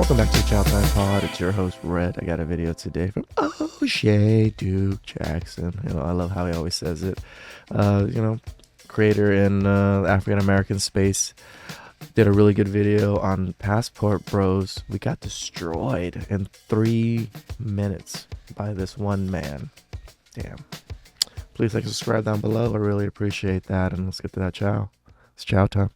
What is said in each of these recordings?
Welcome back to the TheChowTimePod. It's your host, Red. I got a video today from O'Shea Duke Jackson. I love how he always says it. Creator in African American space. Did a really good video on Passport Bros. We got destroyed in 3 minutes by this one man. Damn. Please like and subscribe down below. I really appreciate that. And let's get to that chow. It's chow time.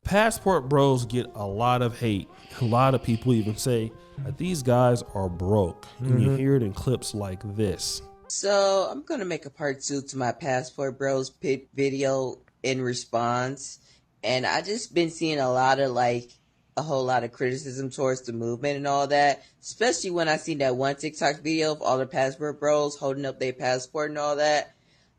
Passport Bros get a lot of hate. A lot of people even say that these guys are broke. And you hear it in clips like this. So I'm going to make a part 2 to my Passport Bros video in response. And I just been seeing a whole lot of criticism towards the movement and all that. Especially when I seen that one TikTok video of all the Passport Bros holding up their passport and all that.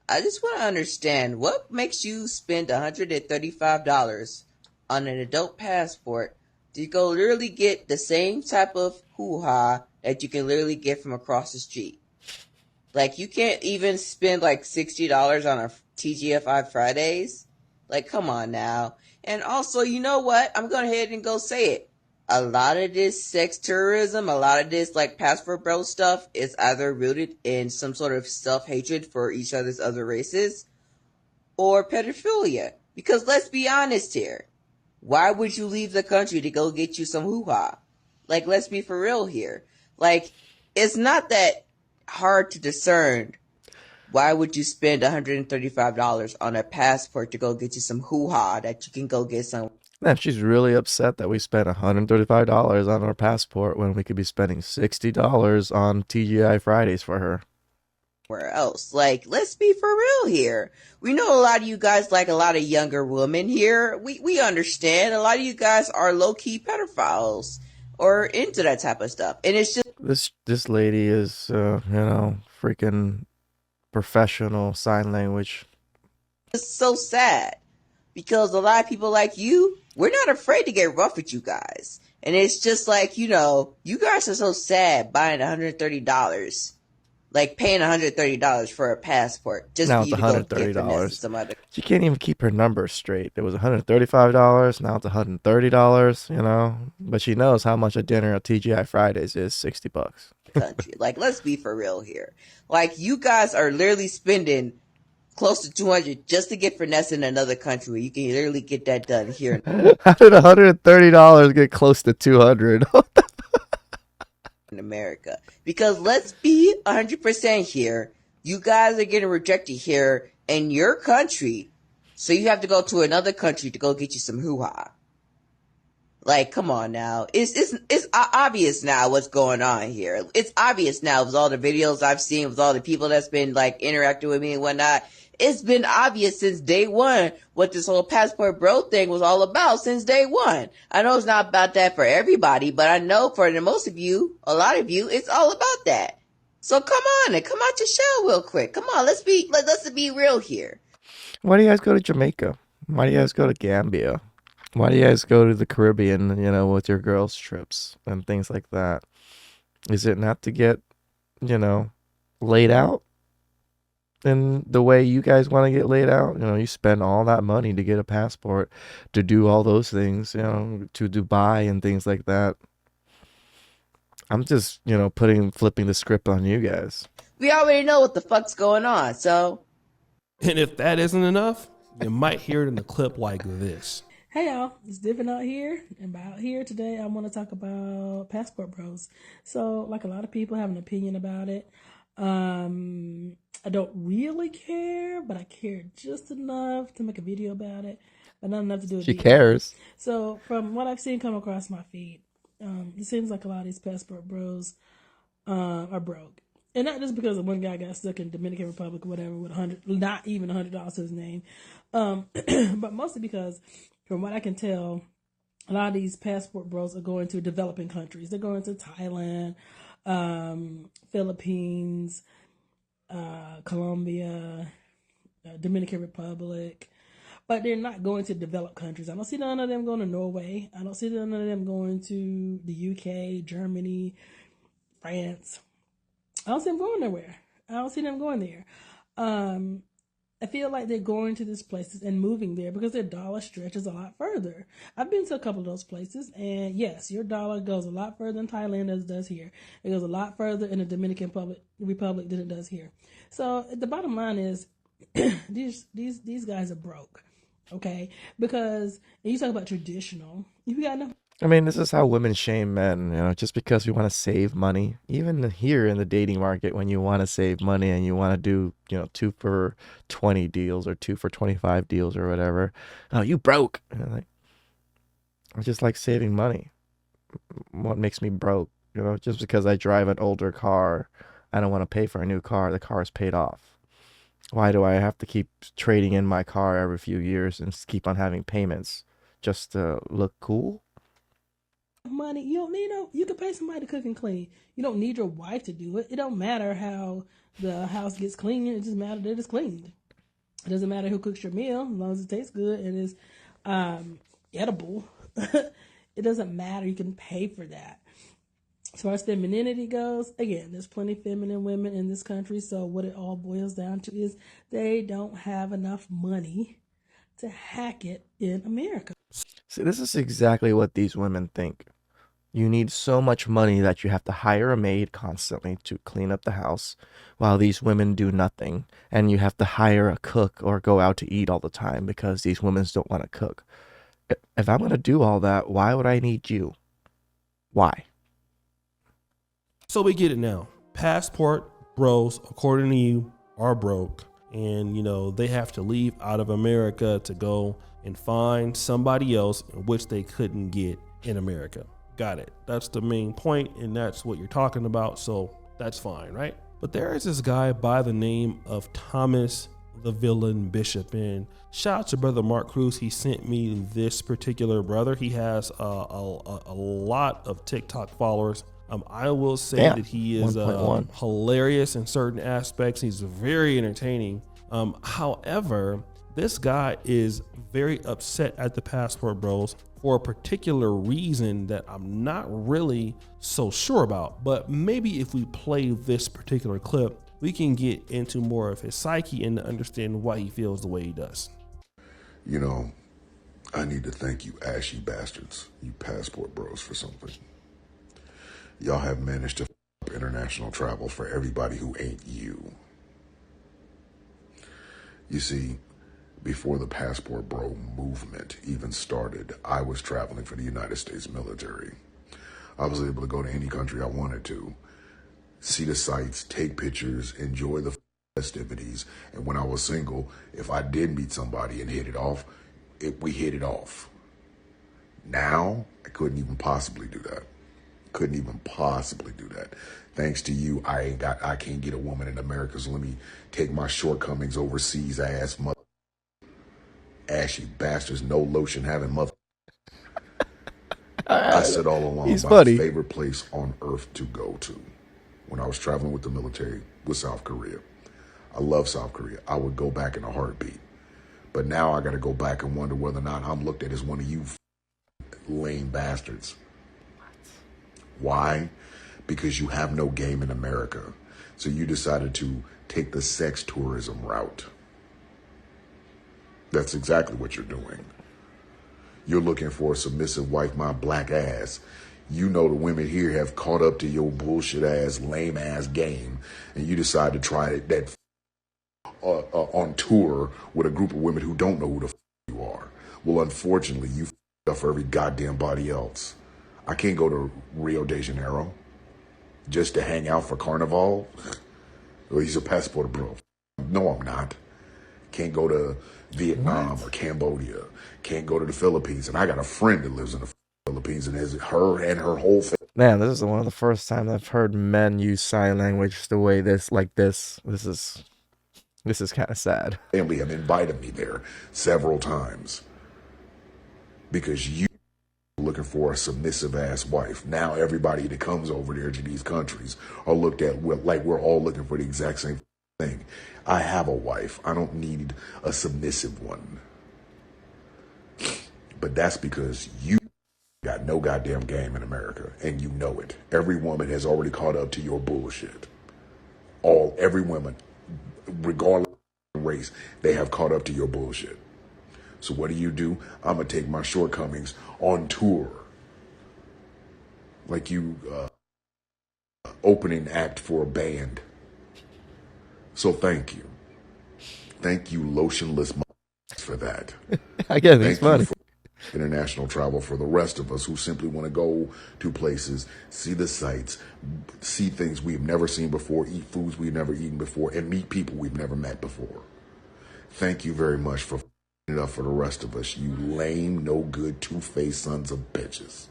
I just want to understand, what makes you spend $135 on an adult passport to go literally get the same type of hoo-ha that you can literally get from across the street? Like, you can't even spend like $60 on a TGFI Fridays. Like, come on now. And also, you know what? I'm going ahead and go say it. A lot of this sex tourism, a lot of this like Passport Bro stuff is either rooted in some sort of self-hatred for each other's other races or pedophilia. Because let's be honest here. Why would you leave the country to go get you some hoo-ha? Like, let's be for real here. Like, it's not that hard to discern. Why would you spend $135 on a passport to go get you some hoo-ha that you can go get some? Man, she's really upset that we spent $135 on our passport when we could be spending $60 on TGI Fridays for her. Where else? Like, let's be for real here. We know a lot of you guys like a lot of younger women here. We understand. A lot of you guys are low-key pedophiles or into that type of stuff. And it's just... This lady is, freaking professional sign language. It's so sad. Because a lot of people like you, we're not afraid to get rough with you guys. And it's just like, you guys are so sad buying $130. Like paying $130 for a passport just now for you to go get finesse some other. She can't even keep her numbers straight. It was $135. Now it's $130. But she knows how much a dinner at TGI Fridays is. $60. Country. Like, let's be for real here. Like, you guys are literally spending close to $200 just to get finesse in another country where you can literally get that done here. How did $130 get close to $200? In America? Because let's be 100% here. You guys are getting rejected here in your country, so you have to go to another country to go get you some hoo-ha. Like, come on now. It's obvious now what's going on here. It's obvious now with all the videos I've seen, with all the people that's been like interacting with me and whatnot. It's been obvious since day one what this whole Passport Bro thing was all about since day one. I know it's not about that for everybody, but I know for the most of you, a lot of you, it's all about that. So come on and come out your shell real quick. Come on, let's be real here. Why do you guys go to Jamaica? Why do you guys go to Gambia? Why do you guys go to the Caribbean, with your girls' trips and things like that? Is it not to get, laid out in the way you guys want to get laid out? You spend all that money to get a passport to do all those things, to Dubai and things like that. I'm just, flipping the script on you guys. We already know what the fuck's going on, so. And if that isn't enough, you might hear it in a clip like this. Hey y'all, it's Divin out here, and out here today I want to talk about Passport Bros. So, like a lot of people have an opinion about it. I don't really care, but I care just enough to make a video about it, but not enough to do it. She cares. So, from what I've seen come across my feed, it seems like a lot of these Passport Bros are broke. And not just because of one guy got stuck in Dominican Republic or whatever with not even $100 to his name, but mostly because, from what I can tell, a lot of these Passport Bros are going to developing countries. They're going to Thailand, Philippines, Colombia, Dominican Republic, but they're not going to developed countries. I don't see none of them going to Norway. I don't see none of them going to the UK, Germany, France. I don't see them going nowhere. I don't see them going there. I feel like they're going to these places and moving there because their dollar stretches a lot further. I've been to a couple of those places, and yes, your dollar goes a lot further in Thailand as it does here. It goes a lot further in the Republic than it does here. So the bottom line is, these guys are broke, okay? Because and you talk about traditional, you got no. I mean, this is how women shame men, just because we want to save money. Even here in the dating market, when you want to save money and you want to do, 2 for 20 deals or 2 for 25 deals or whatever. Oh, you broke. Like, I just like saving money. What makes me broke? Just because I drive an older car, I don't want to pay for a new car. The car is paid off. Why do I have to keep trading in my car every few years and keep on having payments just to look cool? Money, you don't need you can pay somebody to cook and clean. You don't need your wife to do it. It don't matter how the house gets clean. It just matters that it's cleaned. It doesn't matter who cooks your meal as long as it tastes good and is edible. It doesn't matter. You can pay for that. As far as femininity goes, again, there's plenty of feminine women in this country. So what it all boils down to is they don't have enough money to hack it in America. See, this is exactly what these women think. You need so much money that you have to hire a maid constantly to clean up the house while these women do nothing. And you have to hire a cook or go out to eat all the time because these women don't want to cook. If I'm going to do all that, why would I need you? Why? So we get it now. Passport bros, according to you, are broke. And, they have to leave out of America to go and find somebody else in which they couldn't get in America. Got it. That's the main point, and that's what you're talking about. So that's fine, right? But there is this guy by the name of Thomas the Villain Bishop. And shout out to brother Mark Cruz. He sent me this particular brother. He has a lot of TikTok followers. I will say that he is hilarious in certain aspects. He's very entertaining. However, this guy is very upset at the Passport Bros for a particular reason that I'm not really so sure about. But maybe if we play this particular clip, we can get into more of his psyche and understand why he feels the way he does. I need to thank you ashy bastards, you Passport Bros, for something. Y'all have managed to f up international travel for everybody who ain't you. You see, before the Passport Bro movement even started, I was traveling for the United States military. I was able to go to any country I wanted to, see the sights, take pictures, enjoy the festivities. And when I was single, if I did meet somebody and hit it off, we hit it off. Now, I couldn't even possibly do that. Couldn't even possibly do that. Thanks to you, I can't get a woman in America, so let me take my shortcomings overseas, ass mother. Ashy bastards, no lotion having mother. I said all along, He's my funny. favorite place on earth to go to when I was traveling with the military was South Korea. I love South Korea. I would go back in a heartbeat. But now I got to go back and wonder whether or not I'm looked at as one of you lame bastards. Why? Because you have no game in America. So you decided to take the sex tourism route. That's exactly what you're doing. You're looking for a submissive wife, my black ass. You know the women here have caught up to your bullshit ass, lame ass game, and you decide to try that on tour with a group of women who don't know who the you are. Well, unfortunately, you up for every goddamn body else. I can't go to Rio de Janeiro just to hang out for Carnival. Well, he's a passport bro. No, I'm not. Can't go to Vietnam or Cambodia. Can't go to the Philippines. And I got a friend that lives in the Philippines and has her and her whole family. Man, this is one of the first times I've heard men use sign language the way this. This is kind of sad. Family have invited me there several times because you looking for a submissive ass wife. Now everybody that comes over there to these countries are looked at like we're all looking for the exact same thing. I have a wife. I don't need a submissive one. But that's because you got no goddamn game in America, and you know it. Every woman has already caught up to your bullshit. Every woman, regardless of race. They have caught up to your bullshit. So what do? I'm going to take my shortcomings on tour. Like you opening act for a band. So thank you. Thank you, lotionless for that. I guess it's Thank you funny. for international travel for the rest of us who simply want to go to places, see the sights, see things we've never seen before, eat foods we've never eaten before, and meet people we've never met before. Thank you very much for it up for the rest of us, you lame, no good, two-faced sons of bitches.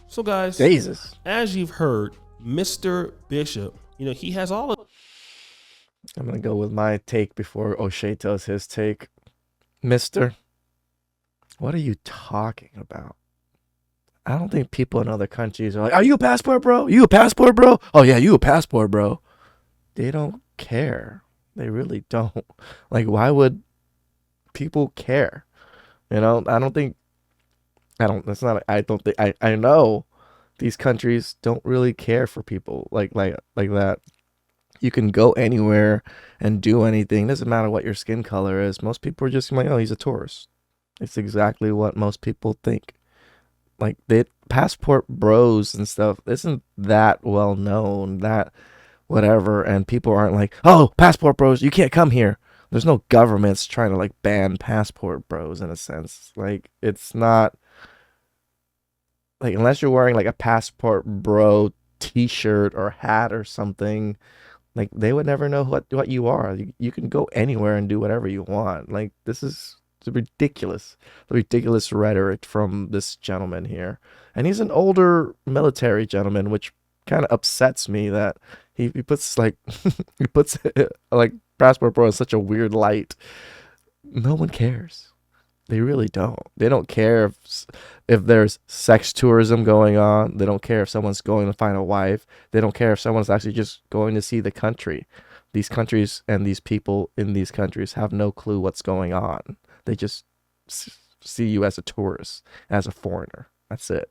So guys, Jesus. as you've heard, Mr. Bishop, he has all of I'm going to go with my take before O'Shea does his take. Mister, what are you talking about? I don't think people in other countries are like, are you a passport, bro? You a passport, bro? Oh, yeah, you a passport, bro. They don't care. They really don't. Like, why would people care? I don't think, I know these countries don't really care for people like that. You can go anywhere and do anything. Doesn't matter what your skin color is. Most people are just like, oh, he's a tourist. It's exactly what most people think. Like, the passport bros and stuff isn't that well known, that whatever, and people aren't like, oh, passport bros, you can't come here. There's no governments trying to like ban passport bros in a sense. Like, it's not like, unless you're wearing like a passport bro t-shirt or hat or something, like, they would never know what you are. You can go anywhere and do whatever you want. Like, this is ridiculous rhetoric from this gentleman here. And he's an older military gentleman, which kind of upsets me that he puts like he puts like passport bro in such a weird light. No one cares. They really don't. They don't care if there's sex tourism going on. They don't care if someone's going to find a wife. They don't care if someone's actually just going to see the country. These countries and these people in these countries have no clue what's going on. They just see you as a tourist, as a foreigner. That's it.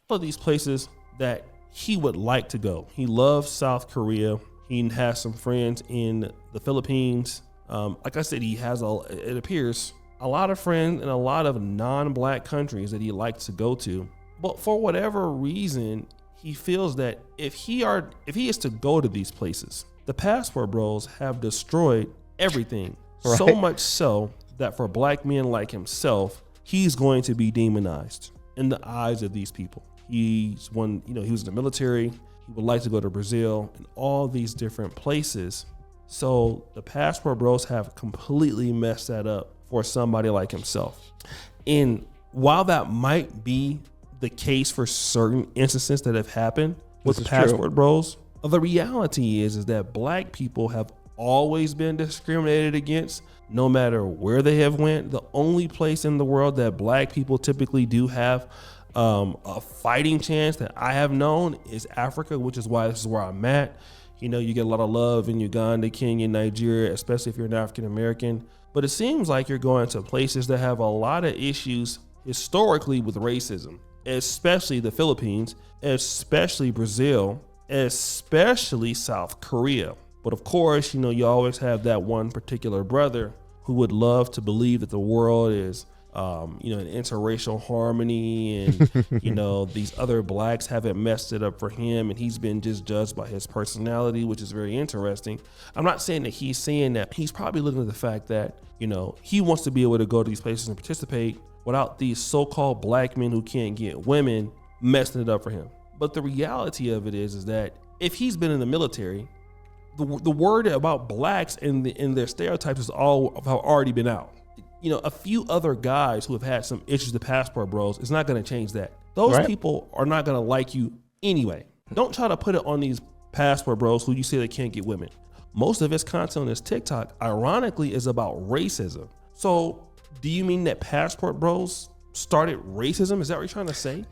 all of these places that he would like to go. He loves South Korea. He has some friends in the Philippines. Like I said, he has, it appears, a lot of friends in a lot of non-black countries that he likes to go to. But for whatever reason, he feels that if he is to go to these places, the passport bros have destroyed everything. Right. So much so that for black men like himself, he's going to be demonized in the eyes of these people. He's one, he was in the military. He would like to go to Brazil and all these different places. So the passport bros have completely messed that up for somebody like himself. And while that might be the case for certain instances that have happened with the passport bros, the reality is that black people have always been discriminated against, no matter where they have went. The only place in the world that black people typically do have a fighting chance that I have known is Africa, which is why this is where I'm at. You get a lot of love in Uganda, Kenya, Nigeria, especially if you're an African American. But it seems like you're going to places that have a lot of issues historically with racism, especially the Philippines, especially Brazil, especially South Korea. But of course, you always have that one particular brother who would love to believe that the world is, an interracial harmony and, these other blacks haven't messed it up for him. And he's been just judged by his personality, which is very interesting. I'm not saying that he's saying that. He's probably looking at the fact that, he wants to be able to go to these places and participate without these so-called black men who can't get women messing it up for him. But the reality of it is that if he's been in the military, the word about blacks and their stereotypes have already been out. A few other guys who have had some issues with passport bros, it's not going to change that. Those people are not going to like you anyway. Don't try to put it on these passport bros who you say they can't get women. Most of his content on his TikTok, ironically, is about racism. So do you mean that passport bros started racism? Is that what you're trying to say?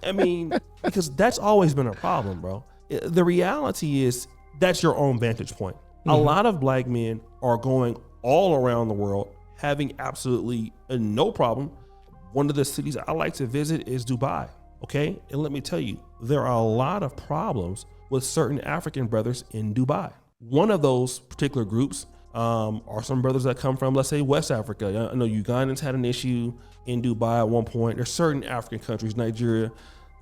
I mean, because that's always been a problem, bro. The reality is that's your own vantage point. Mm-hmm. A lot of black men are going all around the world having absolutely no problem. One of the cities I like to visit is Dubai, okay? And let me tell you, there are a lot of problems with certain African brothers in Dubai. One of those particular groups Are some brothers that come from, let's say, West Africa. I know Ugandans had an issue in Dubai at one point. There's certain African countries, Nigeria,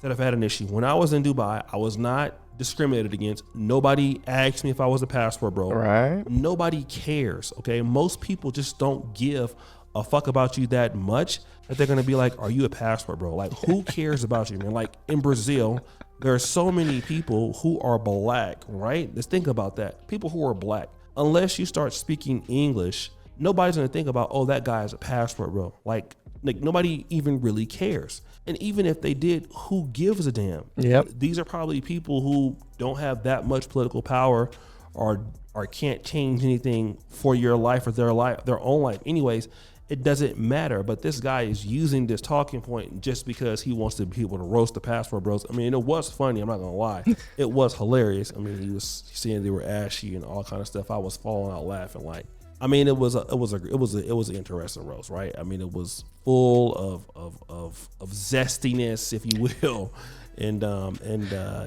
that have had an issue. When I was in Dubai, I was not discriminated against. Nobody asked me if I was a passport bro. Right. Nobody cares. Okay. Most people just don't give a fuck about you that much that they're gonna be like, are you a passport bro? Like, who cares about you, man? Like in Brazil, there are so many people who are black, right? Let's think about that. People who are black. Unless you start speaking English, nobody's gonna think about, oh, that guy is a passport bro. Like nobody even really cares. And even if they did, who gives a damn? Yep. These are probably people who don't have that much political power or can't change anything for your life or their own life. Anyways, it doesn't matter. But this guy is using this talking point just because he wants to be able to roast the passport bros. I mean, it was funny. I'm not gonna lie. It was hilarious. I mean, he was saying they were ashy and all kind of stuff. I was falling out laughing. Like, I mean, it was an interesting roast, right? I mean, it was full of zestiness, if you will, and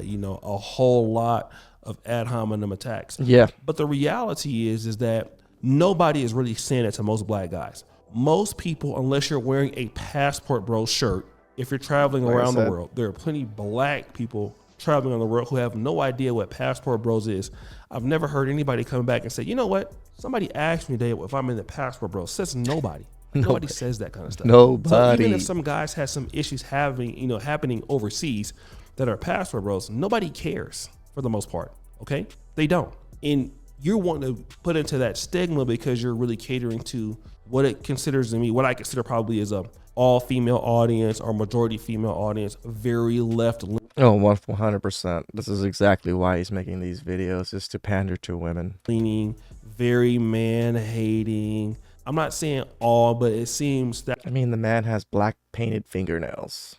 you know, a whole lot of ad hominem attacks. Yeah. But the reality is that nobody is really saying it to most black guys. Most people, unless you're wearing a passport bro shirt, if you're traveling around the world, there are plenty of black people traveling on the world who have no idea what passport bros is. I've never heard anybody come back and say, you know what? Somebody asked me today if I'm in the passport bros. Says nobody. Nobody says that kind of stuff. Nobody. So even if some guys have some issues happening overseas that are passport bros, nobody cares for the most part. Okay? They don't. And you're wanting to put into that stigma because you're really catering to what it considers to me, what I consider probably is a all female audience or majority female audience, very left. Oh, 100%. This is exactly why he's making these videos, is to pander to women. Leaning, very man hating. I'm not saying all, but it seems that. I mean, the man has black painted fingernails.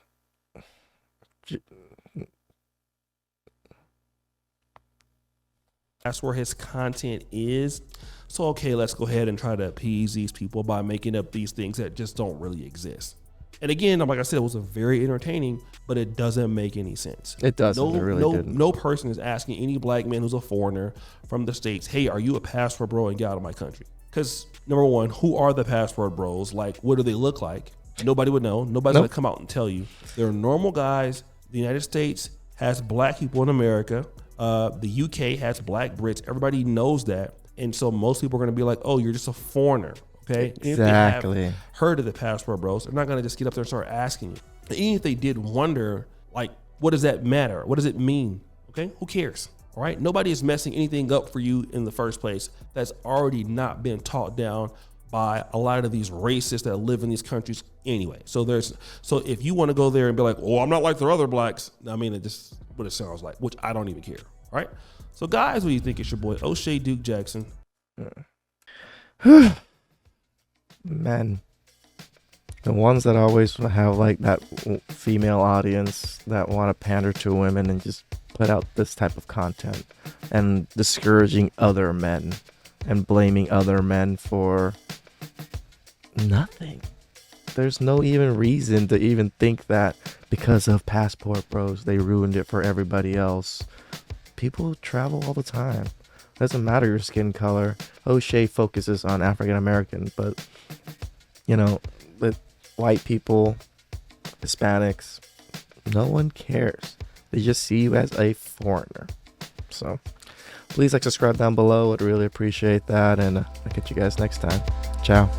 That's where his content is. So, okay, let's go ahead and try to appease these people by making up these things that just don't really exist. And again, like I said, it was a very entertaining, but it doesn't make any sense. It doesn't. It really didn't. No person is asking any black man who's a foreigner from the States, hey, are you a passport bro and get out of my country? Because number one, who are the passport bros? Like, what do they look like? Nobody would know. Nobody's going to come out and tell you. They're normal guys. The United States has black people in America. The UK has black Brits. Everybody knows that. And so most people are going to be like, oh, you're just a foreigner. Okay. Exactly. If they have heard of the passport bros, they're not going to just get up there and start asking you. And even if they did wonder, like, what does that matter? What does it mean? Okay. Who cares? All right. Nobody is messing anything up for you in the first place that's already not been taught down by a lot of these racists that live in these countries anyway. So if you want to go there and be like, oh, I'm not like the other blacks. I mean, it just what it sounds like, which I don't even care. All right. So guys, what do you think? It's your boy O'Shea Duke Jackson. Men, the ones that always have like that female audience that want to pander to women and just put out this type of content and discouraging other men and blaming other men for nothing. There's no even reason to even think that because of passport bros they ruined it for everybody else. People travel all the time. Doesn't matter your skin color. O'Shea focuses on African American, but you know, with white people, Hispanics, no one cares. They just see you as a foreigner. So please like, subscribe down below. I'd really appreciate that, and I'll catch you guys next time. Ciao.